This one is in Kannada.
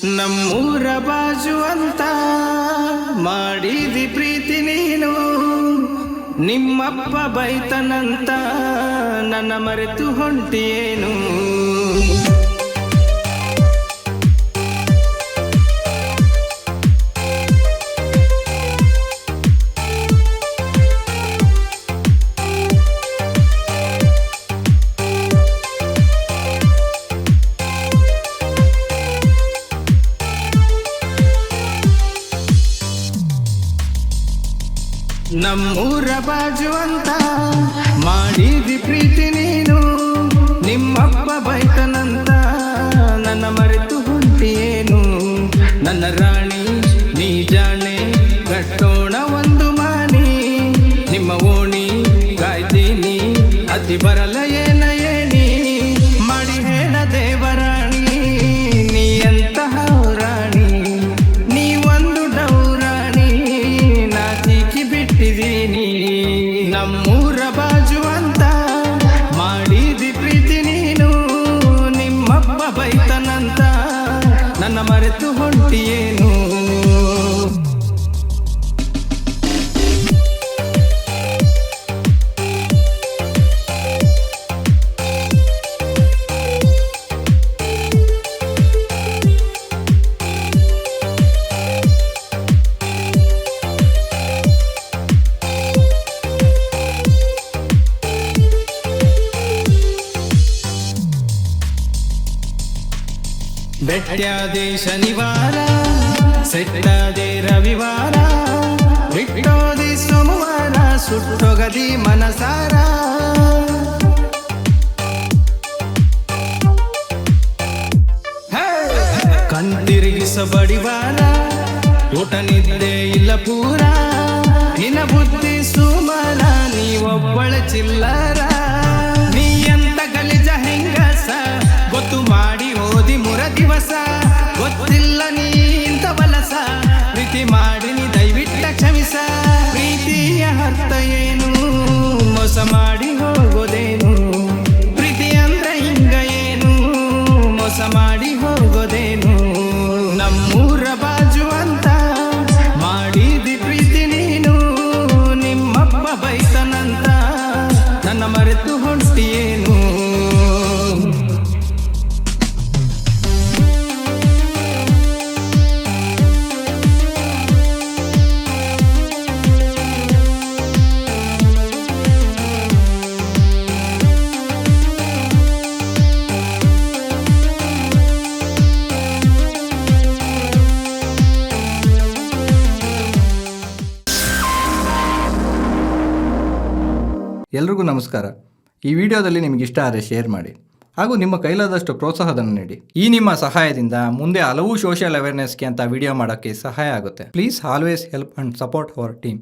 ನಮ್ಮೂರ ಬಾಜು ಅಂತ ಮಾಡಿದಿ ಪ್ರೀತಿ ನೀನು, ನಿಮ್ಮಪ್ಪ ಬೈತನಂತ ನನ್ನ ಮರೆತು ಹೊಂಟಿಯೇನು. ನಮ್ಮೂರ ಬಾಜು ಅಂತ ಮಾಡಿದಿ ಪ್ರೀತಿ ನೀನು, ನಿಮ್ಮಪ್ಪ ಬೈತನಂತ ನನ್ನ ಮರೆತು ಹೊಂಟಿಯೇನು. ನನ್ನ ರಾಣಿ ನೀ ಜಾಣೆ, ಕಟ್ಟೋಣ ಒಂದು ಮಾನಿ, ನಿಮ್ಮ ಓಣಿ ಕಾಯ್ತೀನಿ ಅತಿ ಬರಲ ಏನ ಏನಿ. ಮಾಡಿ ಹೇಳ ದೇವರಾಣಿ ನೀ ಎಂತಹ ರಾಣಿ, ನೀ ಒಂದು ಡೌರಾಣಿ ನಾಚಿಕಿ ಬಿಟ್ಟಿದೀನಿ. ನಮ್ಮೂರ ಬಾಜು ಅಂತ ಮಾಡಿದಿ ಪ್ರೀತಿ ನೀನು, ನಿಮ್ಮಪ್ಪ ಬೈತನಂತ ನನ್ನ ಮರೆತು ಹೊಂಟಿಯೇನು. ಬೆಟ್ಟ್ಯಾದೆ ಶನಿವಾರ, ಸೆಟ್ಟಾದೆ ರವಿವಾರ, ಬಿಟ್ಟೋದಿ ಸೋಮವಾರ, ಸುಟ್ಟೊಗದಿ ಮನಸಾರ. ಕಣ್ತಿರುಗಿಸ ಬಡಿವಾರ, ಊಟ ನಿದ್ದೆ ಇಲ್ಲ ಪೂರ, ನಿನ್ನ ಬುದ್ಧಿ ಸುಮಾರ, ನೀವೊಬ್ಬಳ ಚಿಲ್ಲರ. ನೀ ಎಂತ ಗಲಿಜ ಹೆಂಗಸ ಗೊತ್ತು ಮಾಡಿ ಓದಿ ಮುರ ದಿವಸ, ಗೊತ್ತಿಲ್ಲ ನೀ ಇಂತ ಬಲಸ, ಪ್ರೀತಿ ಮಾಡಿ ನೀ ದಯವಿಟ್ಟ ಕ್ಷಮಿಸ. ಪ್ರೀತಿಯ ಅರ್ಥ ಏನು, ಮೋಸ ಮಾಡಿ ಹೋಗೋದೇನು, ಪ್ರೀತಿ ಅಂದ್ರೆ ಹಿಂಗ ಏನು, ಮೋಸ ಮಾಡಿ ಹೋಗೋದೇನು. ನಮ್ಮೂರ ಬಾಜು ಅಂತ ಮಾಡಿದಿ ಪ್ರೀತಿ ನೀನು, ನಿಮ್ಮಪ್ಪ ಬೈತನಂತ ನನ್ನ ಮರೆತು ಹೊಂಟಿಯೇನು. ಎಲ್ರಿಗೂ ನಮಸ್ಕಾರ. ಈ ವಿಡಿಯೋದಲ್ಲಿ ನಿಮಗೆ ಇಷ್ಟ ಆದರೆ ಶೇರ್ ಮಾಡಿ ಹಾಗೂ ನಿಮ್ಮ ಕೈಲಾದಷ್ಟು ಪ್ರೋತ್ಸಾಹವನ್ನು ನೀಡಿ. ಈ ನಿಮ್ಮ ಸಹಾಯದಿಂದ ಮುಂದೆ ಹಲವು ಸೋಷಿಯಲ್ ಅವೇರ್ನೆಸ್ಗೆ ಅಂತ ವಿಡಿಯೋ ಮಾಡೋಕ್ಕೆ ಸಹಾಯ ಆಗುತ್ತೆ. Please always help and support our team.